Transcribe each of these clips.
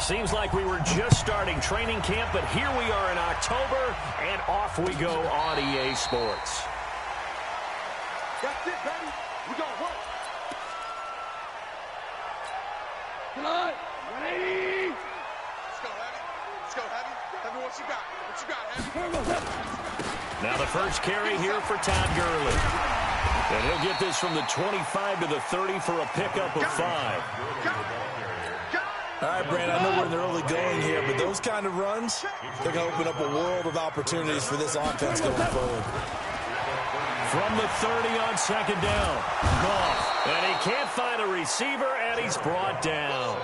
Seems like we were just starting training camp, but here we are in October, and off we go on EA Sports. That's it, baby. We gonna work. Come on. 180. Let's go, Heavy. Let's go, Heavy. Heavy, what you got? What you got, Heavy? Now the first carry here for Todd Gurley. And he'll get this from the 25 to the 30 for a pickup of 5. All right, Brand, I know we're in the early going here, but those kind of runs, they're going to open up a world of opportunities for this offense going forward. From the 30 on second down. Goff. And he can't find a receiver, and he's brought down.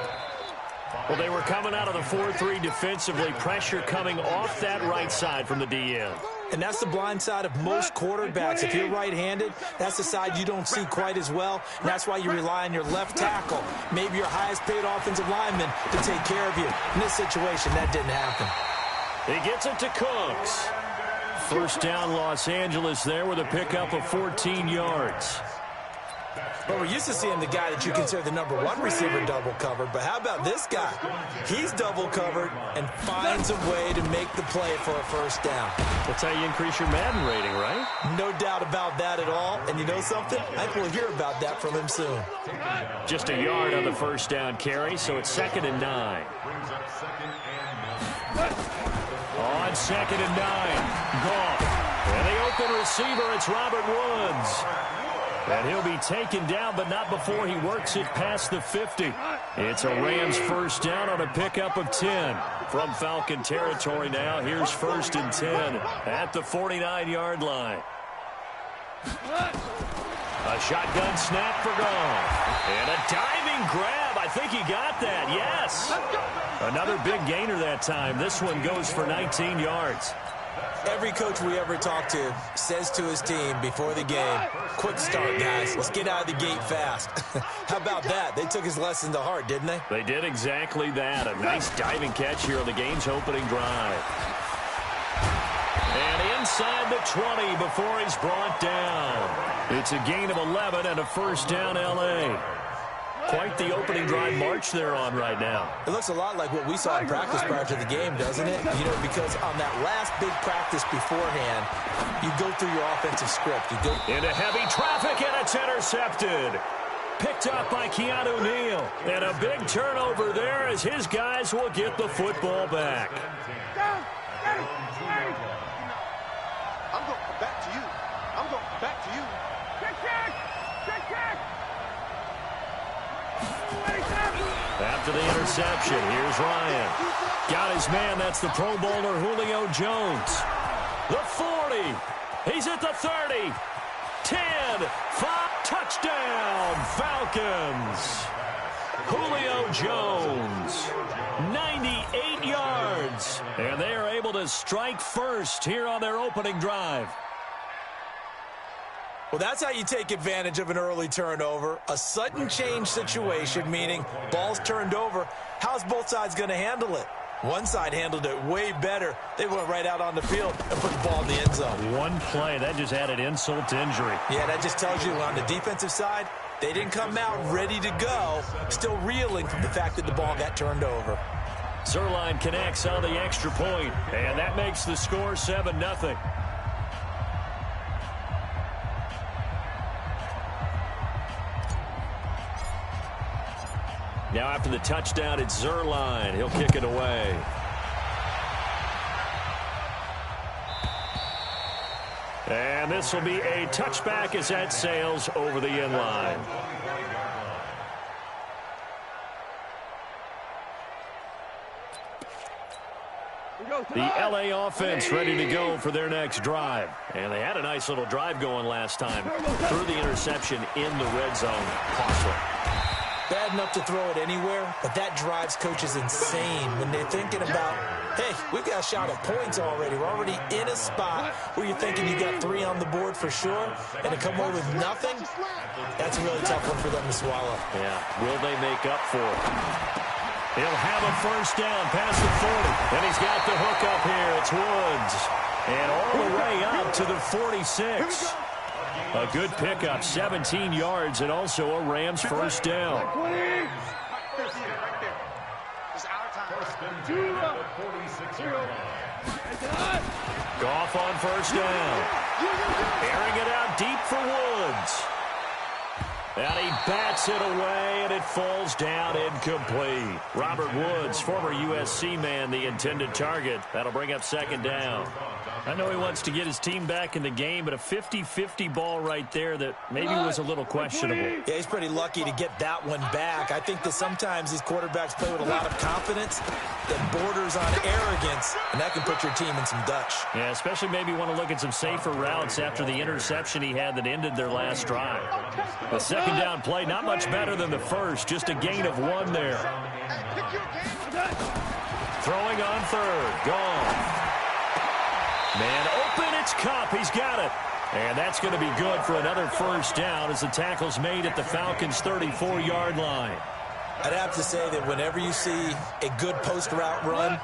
Well, they were coming out of the 4-3 defensively. Pressure coming off that right side from the DN. And that's the blind side of most quarterbacks. If you're right-handed, that's the side you don't see quite as well. And that's why you rely on your left tackle, maybe your highest-paid offensive lineman, to take care of you. In this situation, that didn't happen. He gets it to Cooks. First down, Los Angeles there with a pickup of 14 yards. Well, we're used to seeing the guy that you consider the #1 receiver double covered, but how about this guy? He's double covered and finds a way to make the play for a first down. That's how you increase your Madden rating, right? No doubt about that at all. And you know something? I think we'll hear about that from him soon. Just a yard on the first down carry, so it's 2nd and 9. On 2nd and 9, Goff. And the open receiver, it's Robert Woods. And he'll be taken down, but not before he works it past the 50. It's a Rams first down on a pickup of 10. From Falcon territory now, here's 1st and 10 at the 49-yard line. A shotgun snap for Goff. And a diving grab. I think he got that, yes. Another big gainer that time. This one goes for 19 yards. Every coach we ever talk to says to his team before the game, quick start, guys. Let's get out of the gate fast. How about that? They took his lesson to heart, didn't they? They did exactly that. A nice diving catch here on the game's opening drive. And inside the 20 before he's brought down. It's a gain of 11 and a first down, L.A. Quite the opening drive march they're on right now. It looks a lot like what we saw in practice prior to the game, doesn't it? You know, because on that last big practice beforehand, you go through your offensive script. You go into heavy traffic, and it's intercepted. Picked up by Keanu Neal. And a big turnover there as his guys will get the football back. I'm going to come back to you. I'm going to come back to you. After the interception, here's Ryan. Got his man, that's the Pro Bowler Julio Jones. The 40. He's at the 30. 10. 5. Touchdown, Falcons. Julio Jones. 98 yards. And they are able to strike first here on their opening drive. Well, that's how you take advantage of an early turnover. A sudden change situation, meaning ball's turned over. How's both sides going to handle it? One side handled it way better. They went right out on the field and put the ball in the end zone. One play, that just added insult to injury. Yeah, that just tells you on the defensive side, they didn't come out ready to go, still reeling from the fact that the ball got turned over. Zuerlein connects on the extra point, and that makes the score 7-0. Now after the touchdown, it's Zuerlein. He'll kick it away. And this will be a touchback as that sails over the end line. The LA offense ready to go for their next drive. And they had a nice little drive going last time. Threw the interception in the red zone. Costly. Bad enough to throw it anywhere, but that drives coaches insane when they're thinking about, hey, we've got a shot at points already. We're already in a spot where you're thinking you got 3 on the board for sure, and to come away with nothing, that's a really tough one for them to swallow. Yeah, will they make up for it? He'll have a first down past the 40, and he's got the hook up here. It's Woods, and all the way up to the 46. A good pickup, 17 yards, and also a Rams first down. Goff on first down. Airing it out deep for Woods. And he bats it away, and it falls down incomplete. Robert Woods, former USC man, the intended target. That'll bring up second down. I know he wants to get his team back in the game, but a 50-50 ball right there that maybe was a little questionable. Yeah, he's pretty lucky to get that one back. I think that sometimes these quarterbacks play with a lot of confidence that borders on arrogance, and that can put your team in some Dutch. Yeah, especially maybe want to look at some safer routes after the interception he had that ended their last drive. The second down play, not much better than the first, just a gain of 1 there. Throwing on third, gone. Man open, it's Kupp. He's got it. And that's going to be good for another first down as the tackle's made at the Falcons' 34-yard line. I'd have to say that whenever you see a good post route run,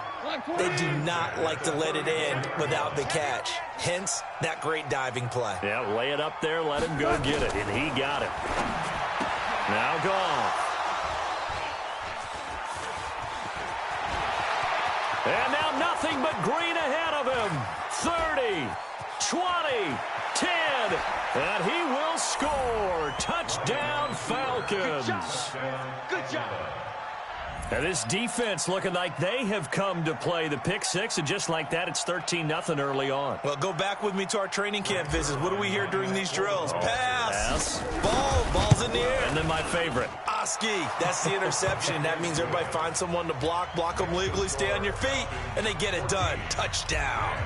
they do not like to let it end without the catch. Hence, that great diving play. Yeah, lay it up there, let him go get it, and he got it. Now Goff. And now nothing but green ahead of him. 30, 20, 10, and he will score. Touchdown, Falcons. Good job. And this defense looking like they have come to play. The pick six, and just like that, it's 13-0 early on. Well, go back with me to our training camp visits. What do we hear during these drills? Pass. Ball's in the air. And then my favorite. Oski, that's the interception. That means everybody finds someone to block them legally, stay on your feet, and they get it done. Touchdown.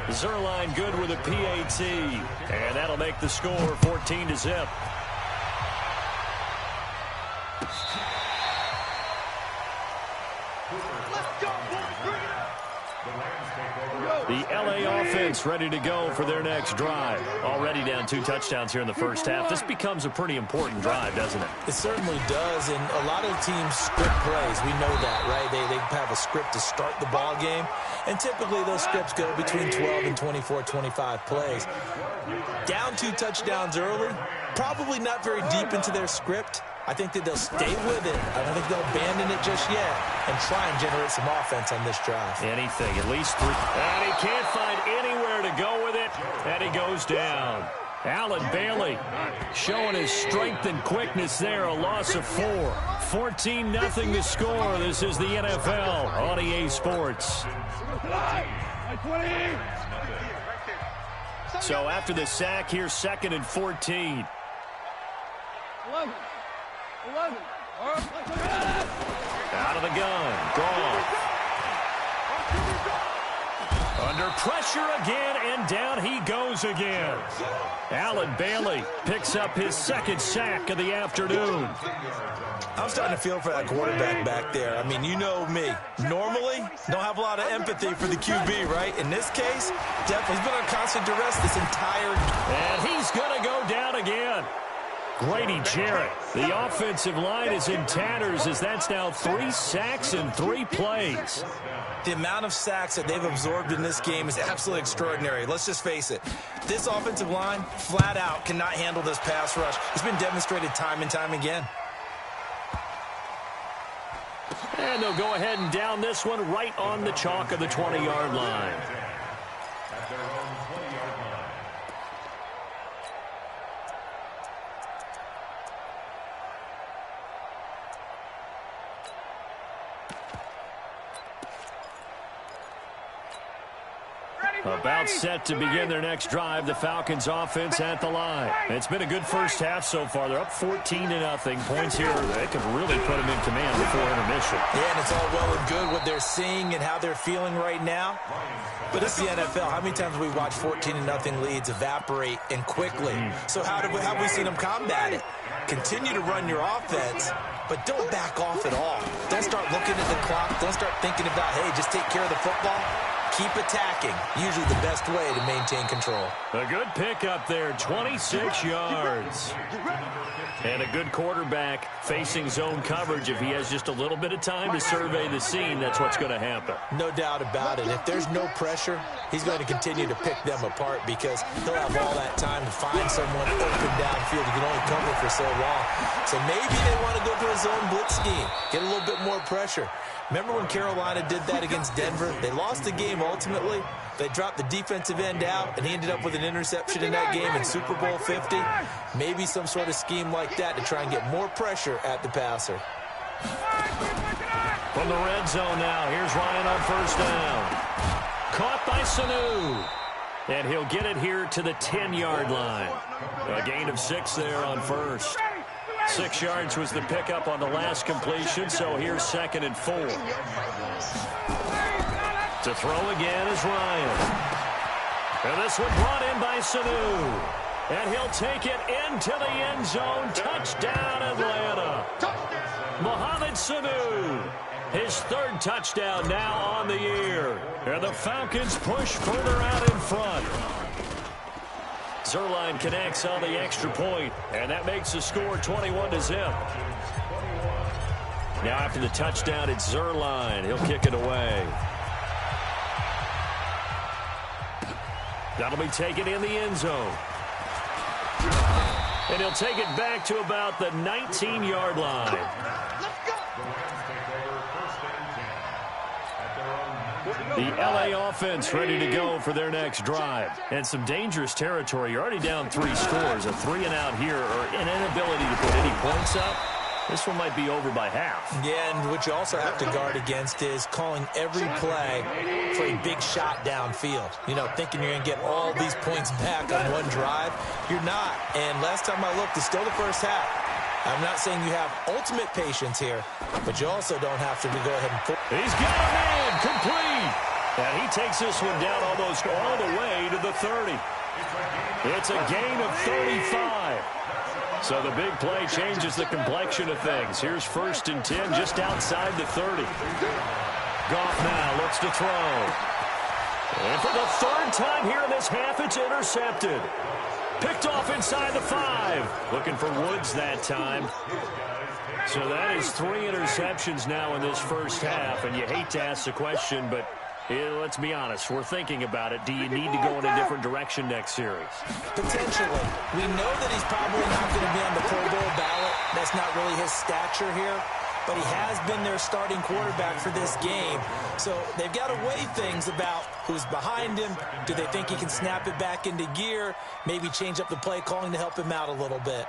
Zerline good with a PAT, and that'll make the score 14-0. The LA offense ready to go for their next drive. Already down 2 touchdowns here in the first half. This becomes a pretty important drive, doesn't it? It certainly does, and a lot of teams script plays. We know that, right? They have a script to start the ball game, and typically those scripts go between 12 and 24, 25 plays. Down 2 touchdowns early, probably not very deep into their script. I think that they'll stay with it. I don't think they'll abandon it just yet and try and generate some offense on this drive. Anything, at least 3. And he can't find anywhere to go with it, and he goes down. Allen Bailey showing his strength and quickness there, a loss of 4. 14-0 to score. This is the NFL on EA Sports. So after the sack, here's 2nd and 14. 11. Out of the gun. Gone. Under pressure again, and down he goes again. Allen Bailey picks up his 2nd sack of the afternoon. I'm starting to feel for that quarterback back there. I mean, you know me. Normally, don't have a lot of empathy for the QB, right? In this case, definitely he's been on constant duress this entire... And he's going to go down again. Grady Jarrett. The offensive line is in tatters as that's now 3 sacks in 3 plays. The amount of sacks that they've absorbed in this game is absolutely extraordinary. Let's just face it. This offensive line, flat out, cannot handle this pass rush. It's been demonstrated time and time again. And they'll go ahead and down this one right on the chalk of the 20-yard line. About set to begin their next drive, the Falcons offense at the line. It's been a good first half so far. They're up 14-0. Points here, they could really put them in command before intermission. Yeah, and it's all well and good what they're seeing and how they're feeling right now. But it's the NFL. How many times have we watched 14-0 leads evaporate and quickly? So how have we seen them combat it? Continue to run your offense, but don't back off at all. Don't start looking at the clock. Don't start thinking about, hey, just take care of the football. Keep attacking. Usually the best way to maintain control. A good pickup there, 26 yards. And a good quarterback facing zone coverage. If he has just a little bit of time to survey the scene, that's what's going to happen. No doubt about it. If there's no pressure, he's going to continue to pick them apart because he'll have all that time to find someone open downfield. You can only cover for so long. So maybe they want to go to a zone blitz scheme, get a little bit more pressure. Remember when Carolina did that against Denver? They lost the game ultimately. They dropped the defensive end out, and he ended up with an interception in that game in Super Bowl 50. Maybe some sort of scheme like that to try and get more pressure at the passer. From the red zone now, here's Ryan on first down. Caught by Sanu. And he'll get it here to the 10-yard line. A gain of 6 there on first. 6 yards was the pickup on the last completion, so here's 2nd and 4. To throw again is Ryan. And this one brought in by Sanu. And he'll take it into the end zone. Touchdown, Atlanta. Mohamed Sanu. His 3rd touchdown now on the year. And the Falcons push further out in front. Zuerlein connects on the extra point, and that makes the score 21-0. Now after the touchdown, it's Zuerlein. He'll kick it away. That'll be taken in the end zone. And he'll take it back to about the 19-yard line. The L.A. offense ready to go for their next drive. And some dangerous territory. You're already down 3 scores. A 3-and-out here, or an inability to put any points up. This one might be over by half. Yeah, and what you also have to guard against is calling every play for a big shot downfield. You know, thinking you're going to get all these points back on one drive. You're not. And last time I looked, it's still the first half. I'm not saying you have ultimate patience here, but you also don't have to go ahead and pull. He's got a man complete. And he takes this one down almost all the way to the 30. It's a gain of 35. So the big play changes the complexion of things. Here's 1st and 10 just outside the 30. Goff now looks to throw. And for the 3rd time here in this half, it's intercepted. Picked off inside the 5. Looking for Woods that time. So that is 3 interceptions now in this first half. And you hate to ask the question, but let's be honest. We're thinking about it. Do you need to go in a different direction next series? Potentially. We know that he's probably not going to be on the Pro Bowl ballot. That's not really his stature here. But he has been their starting quarterback for this game. So they've got to weigh things about who's behind him. Do they think he can snap it back into gear? Maybe change up the play calling to help him out a little bit.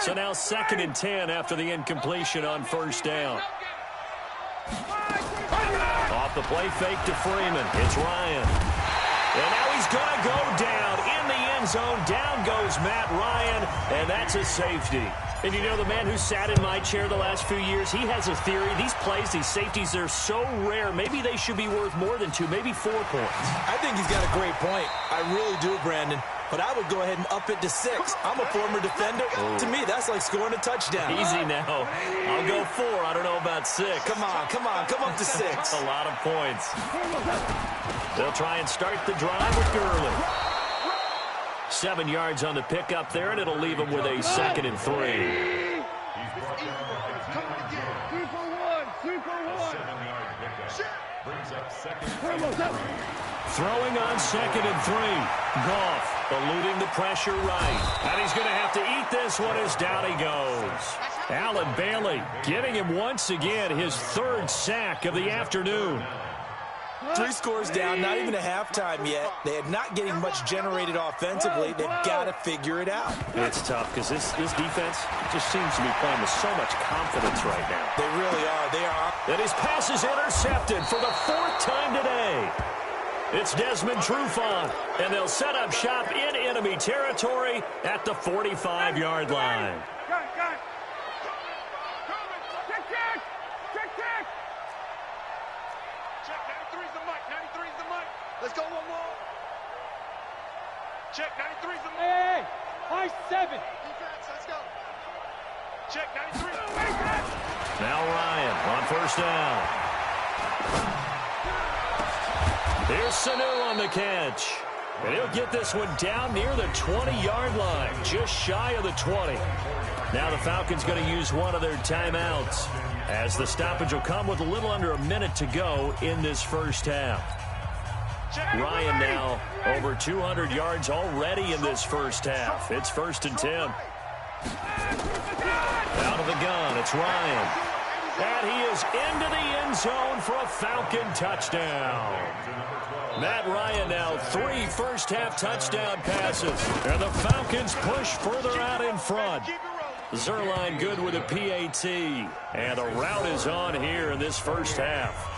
So now 2nd and 10 after the incompletion on first down. Off the play fake to Freeman. It's Ryan. And now he's going to go down in the end zone. Down goes Matt Ryan, and that's a safety. And you know, the man who sat in my chair the last few years, he has a theory. These plays, these safeties, they're so rare. Maybe they should be worth more than 2, maybe 4 points. I think he's got a great point. I really do, Brandon. But I would go ahead and up it to 6. I'm a former defender. To me, that's like scoring a touchdown. Easy now. I'll go 4. I don't know about 6. Come on. Come up to 6. That's a lot of points. They'll try and start the drive with Gurley. 7 yards on the pickup there, and it'll leave him with a 2nd and 3. Throwing on 2nd and 3. Goff eluding the pressure right. And he's going to have to eat this one as down he goes. Allen Bailey getting him once again his 3rd sack of the afternoon. 3 scores down, not even a halftime yet. They are not getting much generated offensively. They've got to figure it out. It's tough because this defense just seems to be playing with so much confidence right now. They really are. They are. And his pass is intercepted for the 4th time today. It's Desmond Trufant, and they'll set up shop in enemy territory at the 45-yard line. Let's go one more. Check, 93's the mic. Hey, high 7. Defense, let's go. Check, 93. Now Ryan on first down. Here's Sanu on the catch. And he'll get this one down near the 20-yard line, just shy of the 20. Now the Falcons going to use one of their timeouts, as the stoppage will come with a little under a minute to go in this first half. Ryan now over 200 yards already in this first half. It's 1st and 10. Out of the gun, it's Ryan. And he is into the end zone for a Falcon touchdown. Matt Ryan now 3 first-half touchdown passes. And the Falcons push further out in front. Zerline good with a PAT. And the route is on here in this first half.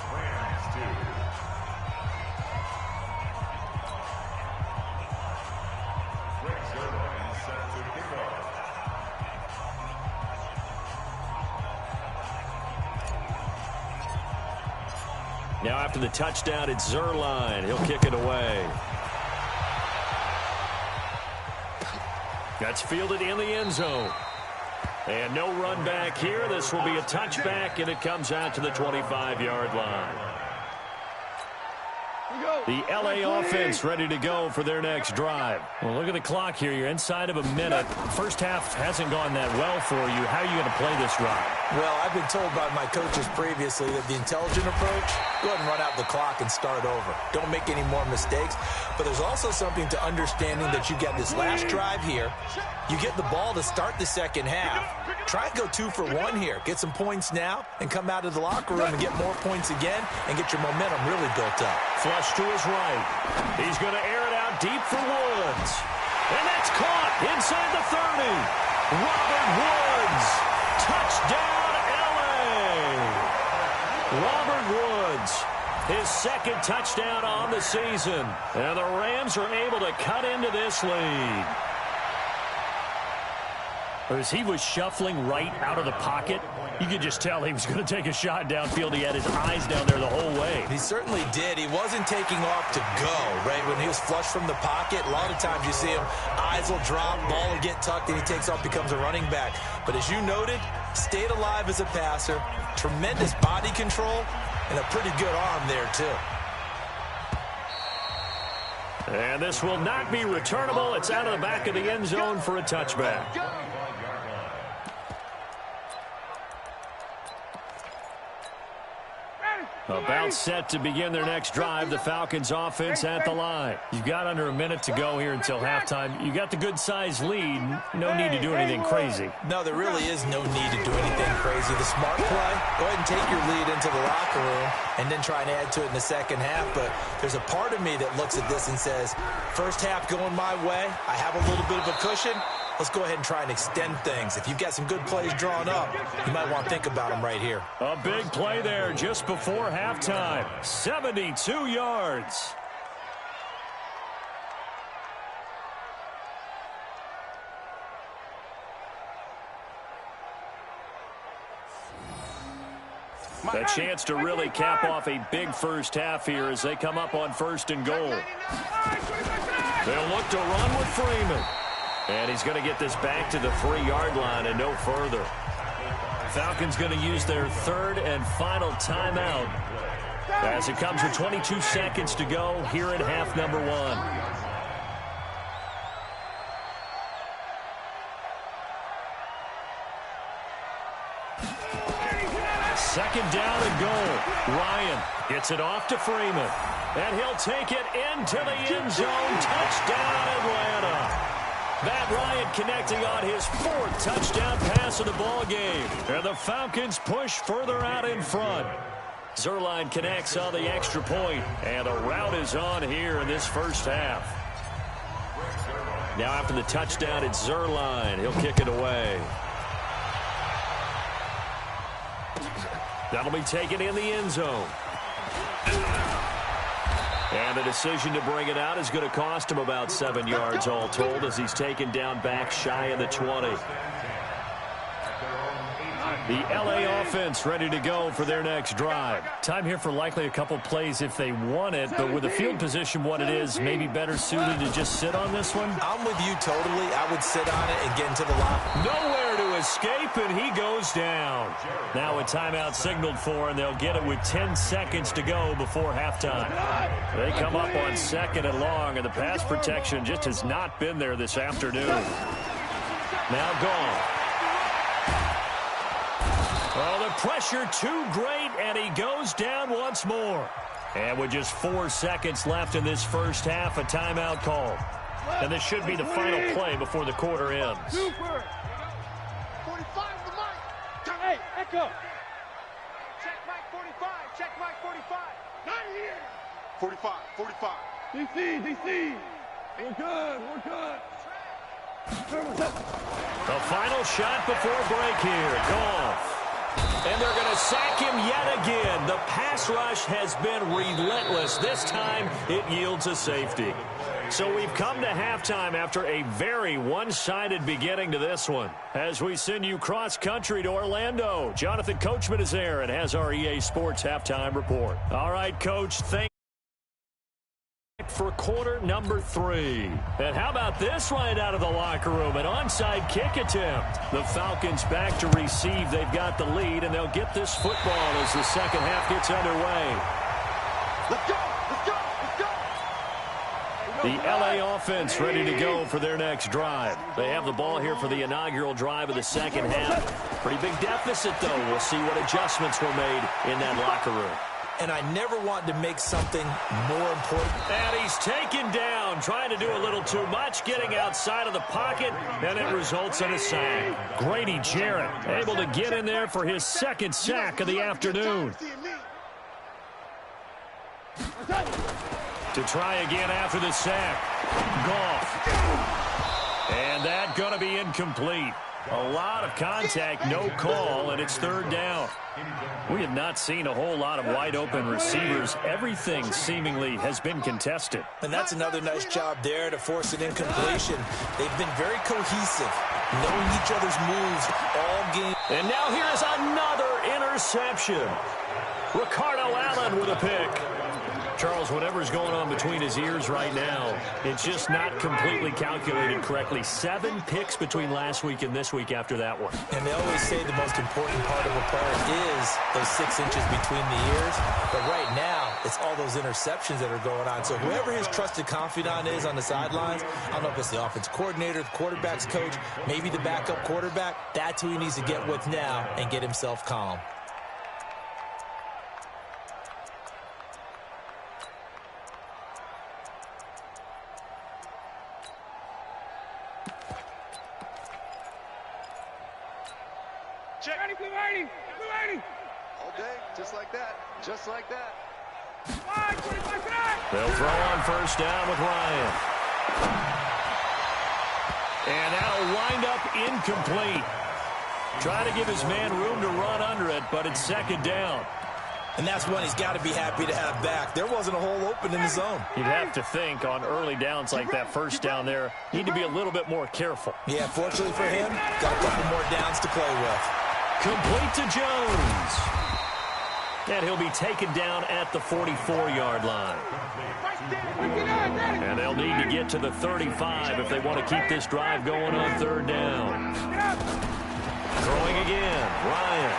Now after the touchdown, it's Zerline. He'll kick it away. That's fielded in the end zone. And no run back here. This will be a touchback, and it comes out to the 25-yard line. The LA offense ready to go for their next drive. Well, look at the clock here. You're inside of a minute. First half hasn't gone that well for you. How are you going to play this drive? Well, I've been told by my coaches previously that the intelligent approach, go ahead and run out the clock and start over. Don't make any more mistakes. But there's also something to understanding that you get this last drive here. You get the ball to start the second half. Try and go 2 for 1 here. Get some points now and come out of the locker room and get more points again and get your momentum really built up. Flush to his right. He's going to air it out deep for Woods. And that's caught inside the 30. Robert Woods. Touchdown, L.A. Robert Woods. His second touchdown on the season. And the Rams are able to cut into this lead. As he was shuffling right out of the pocket, you could just tell he was going to take a shot downfield. He had his eyes down there the whole way. He certainly did. He wasn't taking off to go, right? When he was flush from the pocket, a lot of times you see him, eyes will drop, ball will get tucked, and he takes off, becomes a running back. But as you noted, stayed alive as a passer, tremendous body control, and a pretty good arm there, too. And this will not be returnable. It's out of the back of the end zone for a touchback. About set to begin their next drive. The Falcons offense at the line. You've got under a minute to go here until halftime. You got the good-sized lead. No need to do anything crazy. No, there really is no need to do anything crazy. The smart play, go ahead and take your lead into the locker room and then try and add to it in the second half. But there's a part of me that looks at this and says, first half going my way. I have a little bit of a cushion. Let's go ahead and try and extend things. If you've got some good plays drawn up, you might want to think about them right here. A big play there just before halftime. 72 yards. A chance to really cap off a big first half here as they come up on 1st and goal. They'll look to run with Freeman. And he's going to get this back to the 3-yard line and no further. Falcons going to use their 3rd and final timeout as it comes with 22 seconds to go here in half number 1. 2nd down and goal. Ryan gets it off to Freeman. And he'll take it into the end zone. Touchdown, Atlanta. Matt Ryan connecting on his 4th touchdown pass of the ball game. And the Falcons push further out in front. Zerline connects on the extra point. And the route is on here in this first half. Now after the touchdown, it's Zerline. He'll kick it away. That'll be taken in the end zone. And the decision to bring it out is going to cost him about 7 yards all told as he's taken down back shy of the 20. The LA offense ready to go for their next drive. Time here for likely a couple plays if they want it, but with the field position what it is, maybe better suited to just sit on this one? I'm with you totally. I would sit on it and get into the lock. Nowhere to escape, and he goes down. Now a timeout signaled for, and they'll get it with 10 seconds to go before halftime. They come up on 2nd and long, and the pass protection just has not been there this afternoon. Now gone. Oh, the pressure too great, and he goes down once more. And with just 4 seconds left in this first half, a timeout called. And this should be the final play before the quarter ends. Back up. Check Mike 45. Check Mike 45. Not here. 45. 45. DC. We're good. The final shot before break here. Goff. And they're going to sack him yet again. The pass rush has been relentless. This time, it yields a safety. So we've come to halftime after a very one-sided beginning to this one. As we send you cross-country to Orlando, Jonathan Coachman is there and has our EA Sports halftime report. All right, Coach, thank you for quarter number 3. And how about this right out of the locker room? An onside kick attempt. The Falcons back to receive. They've got the lead, and they'll get this football as the second half gets underway. Let's go. The LA offense ready to go for their next drive. They have the ball here for the inaugural drive of the second half. Pretty big deficit, though. We'll see what adjustments were made in that locker room. And I never want to make something more important. And he's taken down, trying to do a little too much, getting outside of the pocket, and it results in a sack. Grady Jarrett able to get in there for his second sack of the afternoon. To try again after the sack. Goff. And that going to be incomplete. A lot of contact, no call, and it's third down. We have not seen a whole lot of wide-open receivers. Everything seemingly has been contested. And that's another nice job there to force an incompletion. They've been very cohesive, knowing each other's moves all game. And now here's another interception. Ricardo Allen with a pick. Charles, whatever's going on between his ears right now, it's just not completely calculated correctly. 7 picks between last week and this week after that one. And they always say the most important part of a player is those 6 inches between the ears. But right now, it's all those interceptions that are going on. So whoever his trusted confidant is on the sidelines, I don't know if it's the offense coordinator, the quarterback's coach, maybe the backup quarterback, that's who he needs to get with now and get himself calm. Check. Blue 80. All day, just like that. They'll throw on first down with Ryan. And that'll wind up incomplete. Try to give his man room to run under it, but it's second down. And that's one he's got to be happy to have back. There wasn't a hole open in the zone. You'd have to think on early downs like that first down there, need to be a little bit more careful. Yeah, fortunately for him, got a couple more downs to play with. Complete to Jones. And he'll be taken down at the 44-yard line. And they'll need to get to the 35 if they want to keep this drive going on third down. Throwing again, Ryan.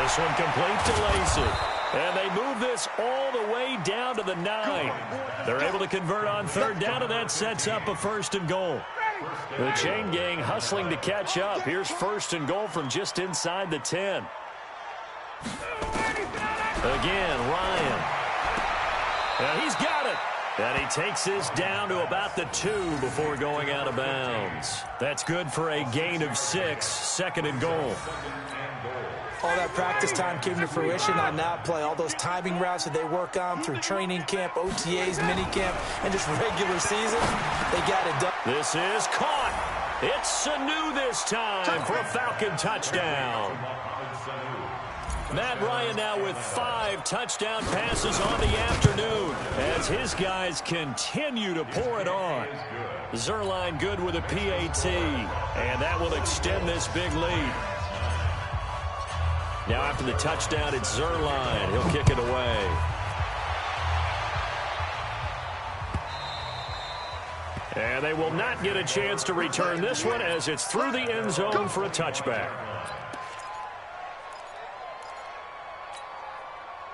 This one complete to Lacey. And they move this all the way down to the 9. They're able to convert on third down, and that sets up a first and goal. The chain gang hustling to catch up. Here's first and goal from just inside the 10. Again, Ryan. And he's got it. And he takes this down to about the 2 before going out of bounds. That's good for a gain of 6, second and goal. All that practice time came to fruition on that play. All those timing routes that they work on through training camp, OTAs, minicamp, and just regular season, they got it done. This is caught. It's Sanu this time for a Falcon touchdown. Matt Ryan now with 5 touchdown passes on the afternoon as his guys continue to pour it on. Zerline good with a PAT, and that will extend this big lead. Now after the touchdown, it's Zerline. He'll kick it away. And they will not get a chance to return this one as it's through the end zone for a touchback.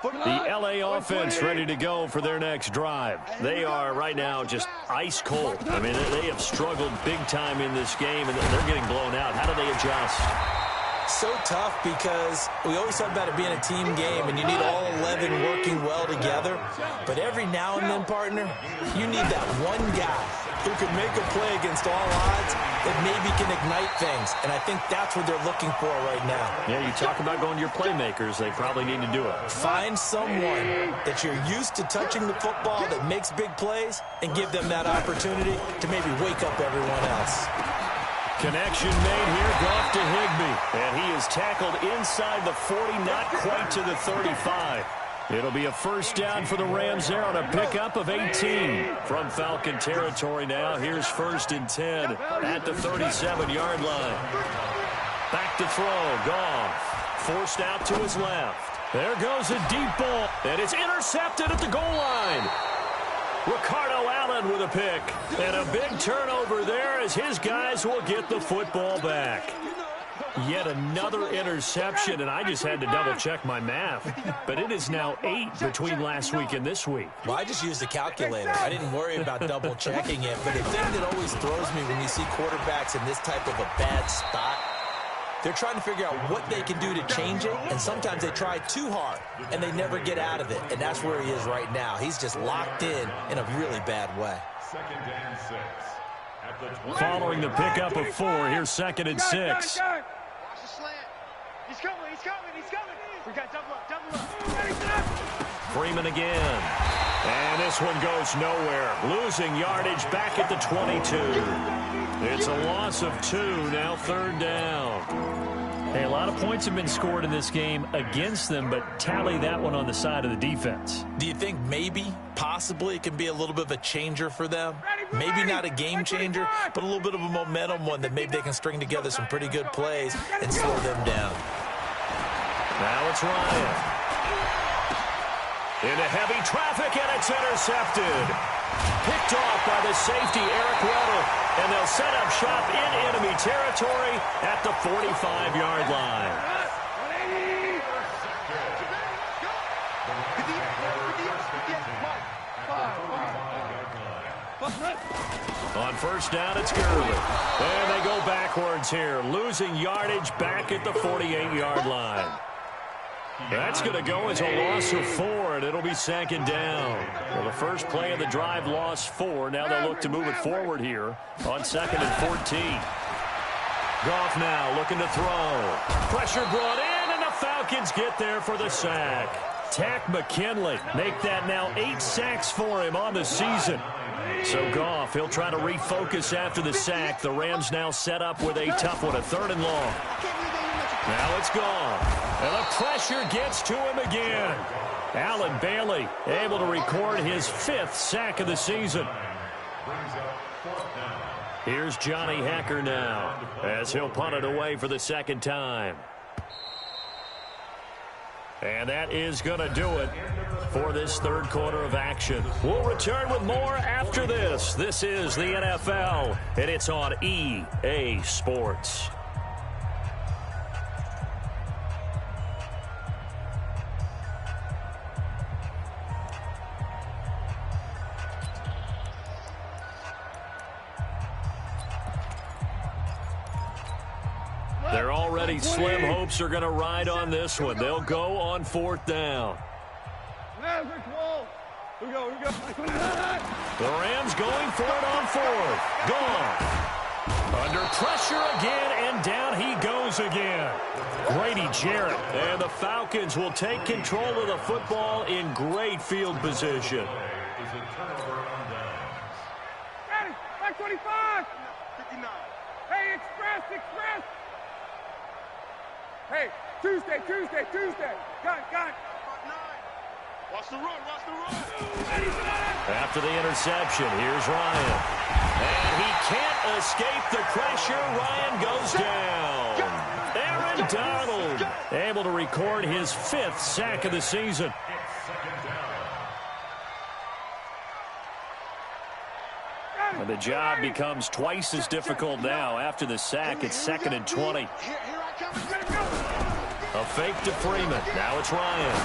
The LA offense ready to go for their next drive. They are right now just ice cold. I mean, they have struggled big time in this game, and they're getting blown out. How do they adjust? So tough because we always talk about it being a team game and you need all 11 working well together. But every now and then, partner, you need that one guy who can make a play against all odds that maybe can ignite things, and I think that's what they're looking for right now. Yeah, you talk about going to your playmakers. They probably need to do it. Find someone that you're used to touching the football that makes big plays and give them that opportunity to maybe wake up everyone else. Connection made here, Goff to Higbee. And he is tackled inside the 40, not quite to the 35. It'll be a first down for the Rams there on a pickup of 18. From Falcon territory now, here's 1st and 10 at the 37-yard line. Back to throw, Goff. Forced out to his left. There goes a deep ball, and it's intercepted at the goal line. Ricardo Allen with a pick. And a big turnover there as his guys will get the football back. Yet another interception, and I just had to double-check my math. But it is now 8 between last week and this week. Well, I just used a calculator. I didn't worry about double-checking it. But the thing that always throws me when you see quarterbacks in this type of a bad spot, they're trying to figure out what they can do to change it, and sometimes they try too hard, and they never get out of it. And that's where he is right now. He's just locked in a really bad way. 2nd and 6. At the 20. Following the pickup of 4, here's 2nd and 6. Watch the slant. He's coming, he's coming, he's coming. We got double up. Freeman again. And this one goes nowhere. Losing yardage back at the 22. It's a loss of 2, now 3rd down. Hey, a lot of points have been scored in this game against them, but tally that one on the side of the defense. Do you think maybe, possibly, it can be a little bit of a changer for them? Maybe not a game changer, but a little bit of a momentum one that maybe they can string together some pretty good plays and slow them down. Now it's Ryan. Into heavy traffic, and it's intercepted. Picked off by the safety, Eric Weddle, and they'll set up shop in enemy territory at the 45-yard line. On 1st down, it's Gurley. And they go backwards here, losing yardage back at the 48-yard line. That's going to go as a loss of 4, and it'll be 2nd down. Well, the first play of the drive lost 4. Now they'll look to move it forward here on 2nd and 14. Goff now looking to throw. Pressure brought in, and the Falcons get there for the sack. Tack McKinley make that now 8 sacks for him on the season. So Goff, he'll try to refocus after the sack. The Rams now set up with a tough one, a 3rd and long. Now it's gone. And the pressure gets to him again. Allen Bailey able to record his 5th sack of the season. Here's Johnny Hekker now as he'll punt it away for the 2nd time. And that is going to do it for this 3rd quarter of action. We'll return with more after this. This is the NFL, and it's on EA Sports. They're already slim hopes are going to ride on this one. They'll go on 4th down. The Rams going for it on 4th. Gone. Under pressure again, and down he goes again. Grady Jarrett. And the Falcons will take control of the football in great field position. Ready, back 25. 59. Hey, express. Hey, Tuesday. Got it. Watch the run. After the interception, here's Ryan. And he can't escape the pressure. Ryan goes down. Aaron Donald able to record his 5th sack of the season. And the job becomes twice as difficult now. After the sack, it's 2nd and 20. A fake to Freeman. Now it's Ryan.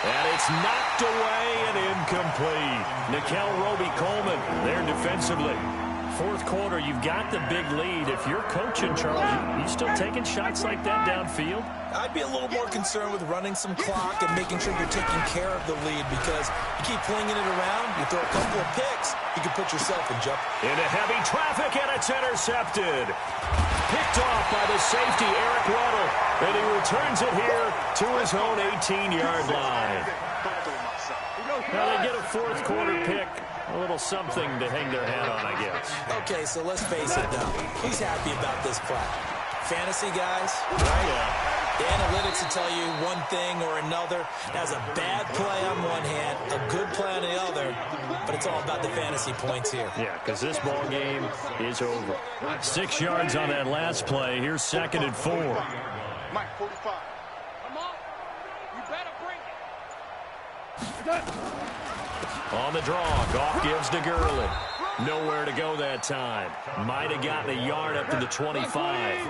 And it's knocked away and incomplete. Nickel Roby-Coleman there defensively. fourth quarter, you've got the big lead. If you're coaching, Charles, you still taking shots like that downfield? I'd be a little more concerned with running some clock and making sure you're taking care of the lead, because you keep flinging it around, you throw a couple of picks, you can put yourself in jeopardy. Into heavy traffic, and it's intercepted. Picked off by the safety, Eric Weddle, and he returns it here to his own 18-yard line. Now they get a fourth quarter pick. A little something to hang their hat on, I guess. Okay, so let's face it now. Who's happy about this play? Fantasy guys, right? Yeah. The analytics will tell you one thing or another. That's a bad play on one hand, a good play on the other, but it's all about the fantasy points here. Yeah, because this ball game is over. 6 yards on that last play. Here's 2nd and 4. Mike, 45. Come on. You better bring it. On the draw, Goff gives to Gurley. Nowhere to go that time. Might have gotten a yard up to the 25.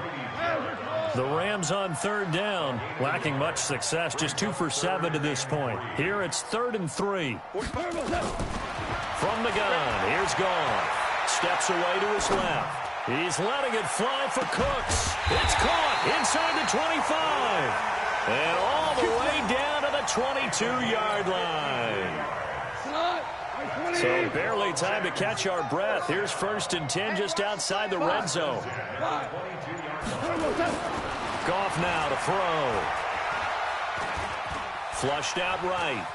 The Rams on 3rd down, lacking much success, just 2 for 7 to this point. Here it's 3rd and 3. From the gun, here's Goff. Steps away to his left. He's letting it fly for Cooks. It's caught inside the 25. And all the way down to the 22-yard line. So barely time to catch our breath. Here's 1st and 10 just outside the red zone. Goff now to throw. Flushed out right.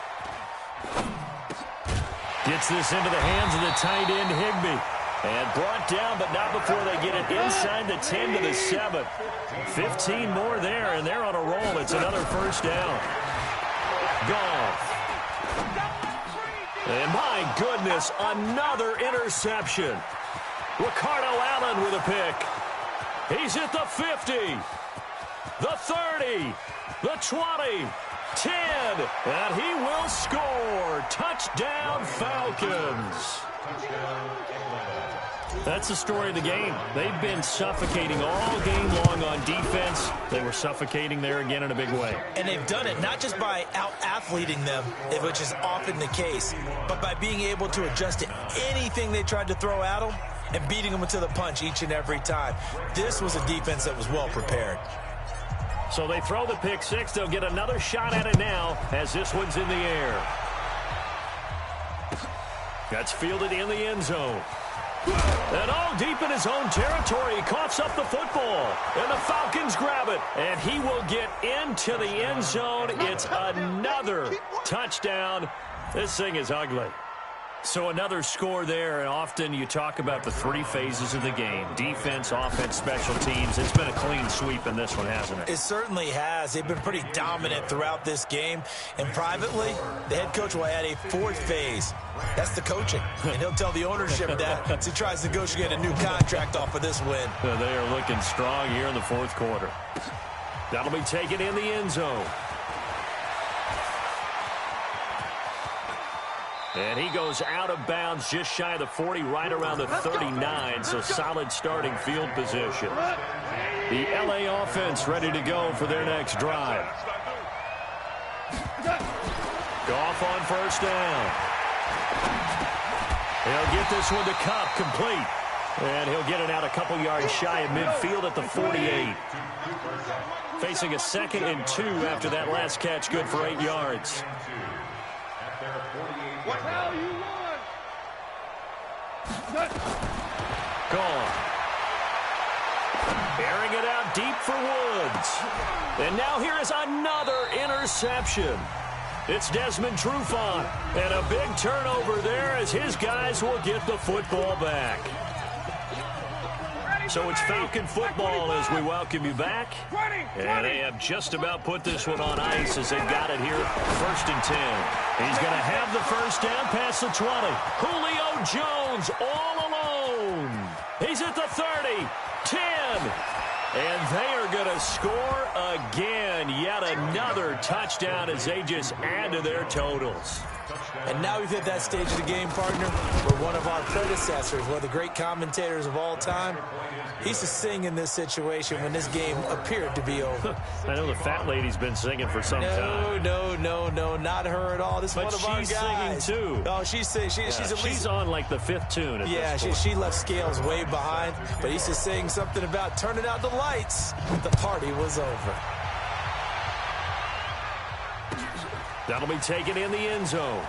Gets this into the hands of the tight end, Higbee. And brought down, but not before they get it inside the 10 to the 7. 15 more there, and they're on a roll. It's another 1st down. Goff. And my goodness, another interception. Ricardo Allen with a pick. He's at the 50, the 30, the 20, 10, and he will score. Touchdown, Falcons. That's the story of the game. They've been suffocating all game long on defense. They were suffocating there again in a big way. And they've done it not just by out-athleting them, which is often the case, but by being able to adjust to anything they tried to throw at them and beating them to the punch each and every time. This was a defense that was well prepared. So they throw the pick six. They'll get another shot at it now as this one's in the air. That's fielded in the end zone. And all deep in his own territory, he coughs up the football. And the Falcons grab it. And he will get into the end zone. It's another touchdown. This thing is ugly. So another score there, and often you talk about the 3 phases of the game. Defense, offense, special teams. It's been a clean sweep in this one, hasn't it? It certainly has. They've been pretty dominant throughout this game. And privately, the head coach will add a 4th phase. That's the coaching. And he'll tell the ownership that as he tries to negotiate a new contract off of this win. They are looking strong here in the 4th quarter. That'll be taken in the end zone. And he goes out of bounds just shy of the 40, right around the 39, so solid starting field position. The LA offense ready to go for their next drive. Goff on 1st down. He'll get this one to Kupp, complete. And he'll get it out a couple yards shy of midfield at the 48. Facing a 2nd and 2 after that last catch, good for 8 yards. What hell you want? Gone. Airing it out deep for Woods. And now here is another interception. It's Desmond Trufant. And a big turnover there as his guys will get the football back. So it's Falcon football as we welcome you back. And they have just about put this one on ice as they got it here. 1st and 10. He's going to have the 1st down past the 20. Julio Jones all alone. He's at the 30, 10. And they are going to score again. Yet another touchdown as they just add to their totals. And now we've hit that stage of the game, partner, where one of our predecessors, one of the great commentators of all time, he used to sing in this situation when this game appeared to be over. I know the fat lady's been singing for some time. No, not her at all. This is one of our guys. But she's singing, too. Oh, she's singing. She's on, like, the 5th tune at this point. She left Scales way behind, but he used to sing something about turning out the lights. The party was over. That'll be taken in the end zone.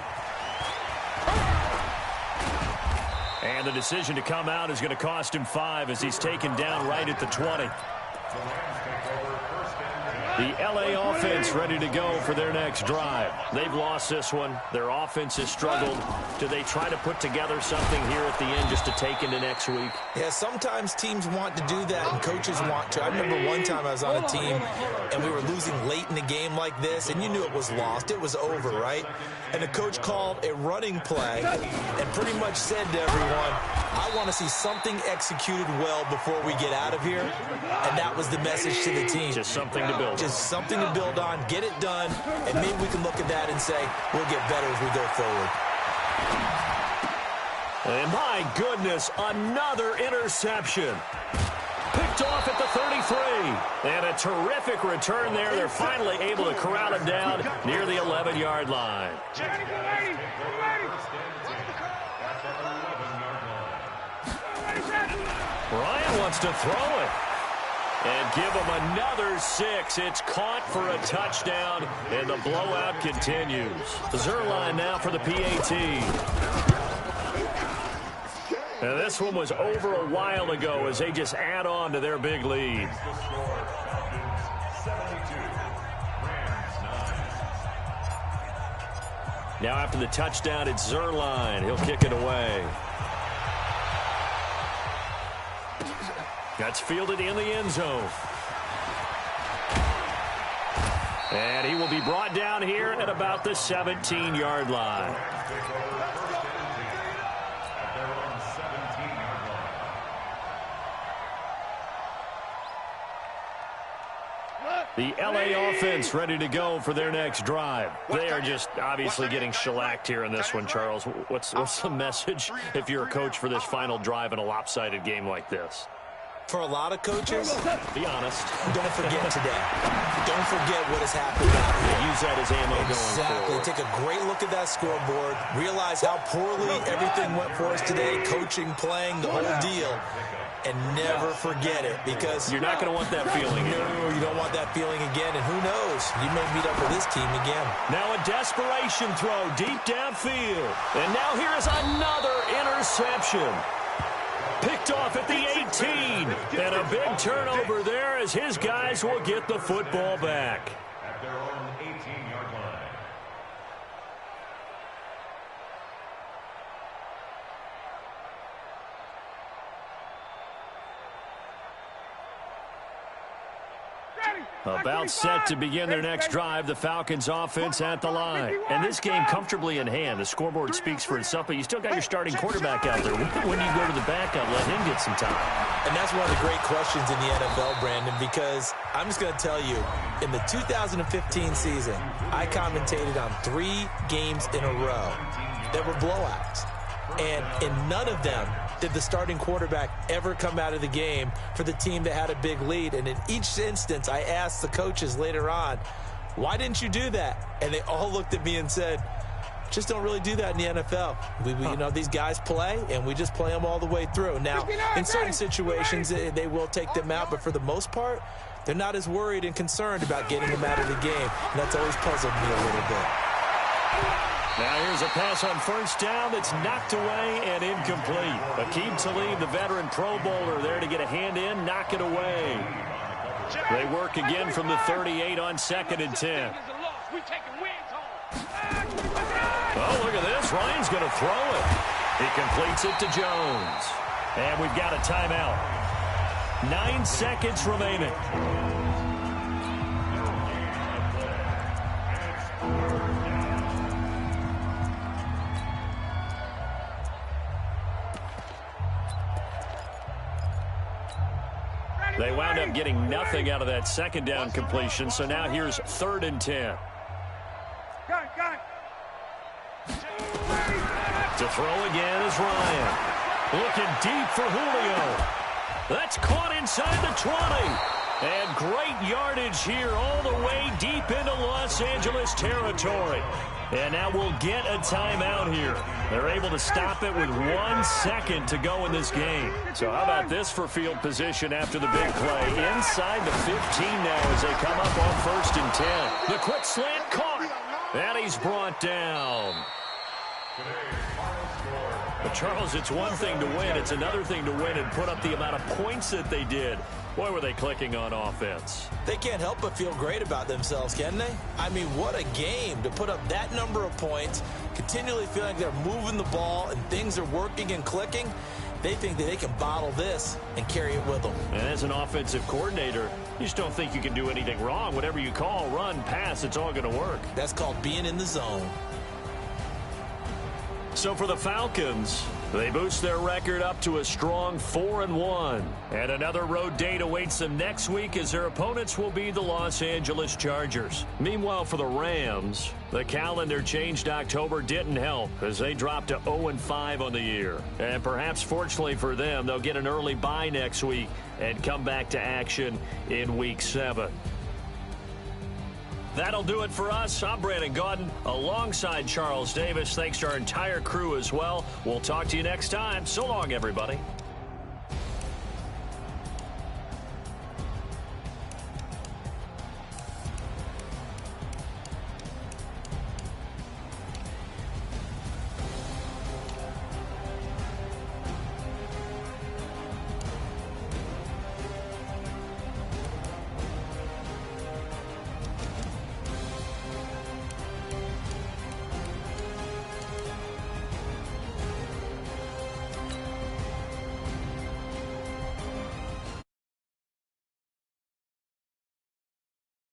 And the decision to come out is going to cost him 5 as he's taken down right at the 20. The LA offense ready to go for their next drive. They've lost this one. Their offense has struggled. Do they try to put together something here at the end just to take into next week? Yeah, sometimes teams want to do that and coaches want to. I remember one time I was on a team and we were losing late in the game like this, and you knew it was lost. It was over, right? And the coach called a running play and pretty much said to everyone, I want to see something executed well before we get out of here. And that was the message to the team. Just something to build. Just something to build on, get it done, and maybe we can look at that and say, we'll get better as we go forward. And my goodness, another interception. Picked off at the 33. And a terrific return there. They're finally able to corral him down near the 11-yard line. Ryan wants to throw it. And give him another 6. It's caught for a touchdown, and the blowout continues. Zerline now for the PAT. And this one was over a while ago as they just add on to their big lead. Now after the touchdown, it's Zerline. He'll kick it away. That's fielded in the end zone. And he will be brought down here at about the 17-yard line. The LA offense ready to go for their next drive. They are just obviously getting shellacked here in this one, Charles. What's the message if you're a coach for this final drive in a lopsided game like this? For a lot of coaches, be honest. Don't forget today. Don't forget what has happened out here. Use that as ammo going forward. Take a great look at that scoreboard. Realize how poorly everything went for us today. Coaching, playing, the whole deal. And never forget it, because you're not going to want that feeling. No, you don't want that feeling again. And who knows? You may meet up with this team again. Now a desperation throw deep downfield. And now here is another interception. Picked off at the 18. And a big turnover there as his guys will get the football back. At their own 18-yard line. About set to begin their next drive, the Falcons offense at the line. And this game comfortably in hand. The scoreboard speaks for itself, but you still got your starting quarterback out there. When you go to the backup, let him get some time. And that's one of the great questions in the NFL, Brandon, because I'm just going to tell you, in the 2015 season, I commentated on 3 games in a row that were blowouts. And in none of them did the starting quarterback ever come out of the game for the team that had a big lead. And in each instance, I asked the coaches later on, why didn't you do that? And they all looked at me and said, just don't really do that in the NFL. You know, these guys play, and we just play them all the way through. Now, in certain situations, they will take them out, but for the most part, they're not as worried and concerned about getting them out of the game. And that's always puzzled me a little bit. Now here's a pass on first down that's knocked away and incomplete. Aqib Talib, the veteran Pro Bowler, there to get a hand in, knock it away. They work again from the 38 on 2nd and 10. Oh, look at this. Ryan's going to throw it. He completes it to Jones. And we've got a timeout. 9 seconds remaining. They wound up getting nothing out of that second down completion, so now here's 3rd and 10. To throw again is Ryan. Looking deep for Julio. That's caught inside the 20. And great yardage here all the way deep into Los Angeles territory. And now we'll get a timeout here. They're able to stop it with 1 second to go in this game. So how about this for field position after the big play? Inside the 15 now as they come up on 1st and 10. The quick slant caught. And he's brought down. But Charles, it's one thing to win. It's another thing to win and put up the amount of points that they did. Boy, were they clicking on offense. They can't help but feel great about themselves, can they? I mean, what a game to put up that number of points, continually feeling like they're moving the ball and things are working and clicking. They think that they can bottle this and carry it with them. And as an offensive coordinator, you just don't think you can do anything wrong. Whatever you call, run, pass, it's all going to work. That's called being in the zone. So for the Falcons, they boost their record up to a strong 4-1. And another road date awaits them next week as their opponents will be the Los Angeles Chargers. Meanwhile, for the Rams, the calendar changed October didn't help as they dropped to 0-5 on the year. And perhaps fortunately for them, they'll get an early bye next week and come back to action in Week 7. That'll do it for us. I'm Brandon Gaudin alongside Charles Davis. Thanks to our entire crew as well. We'll talk to you next time. So long, everybody.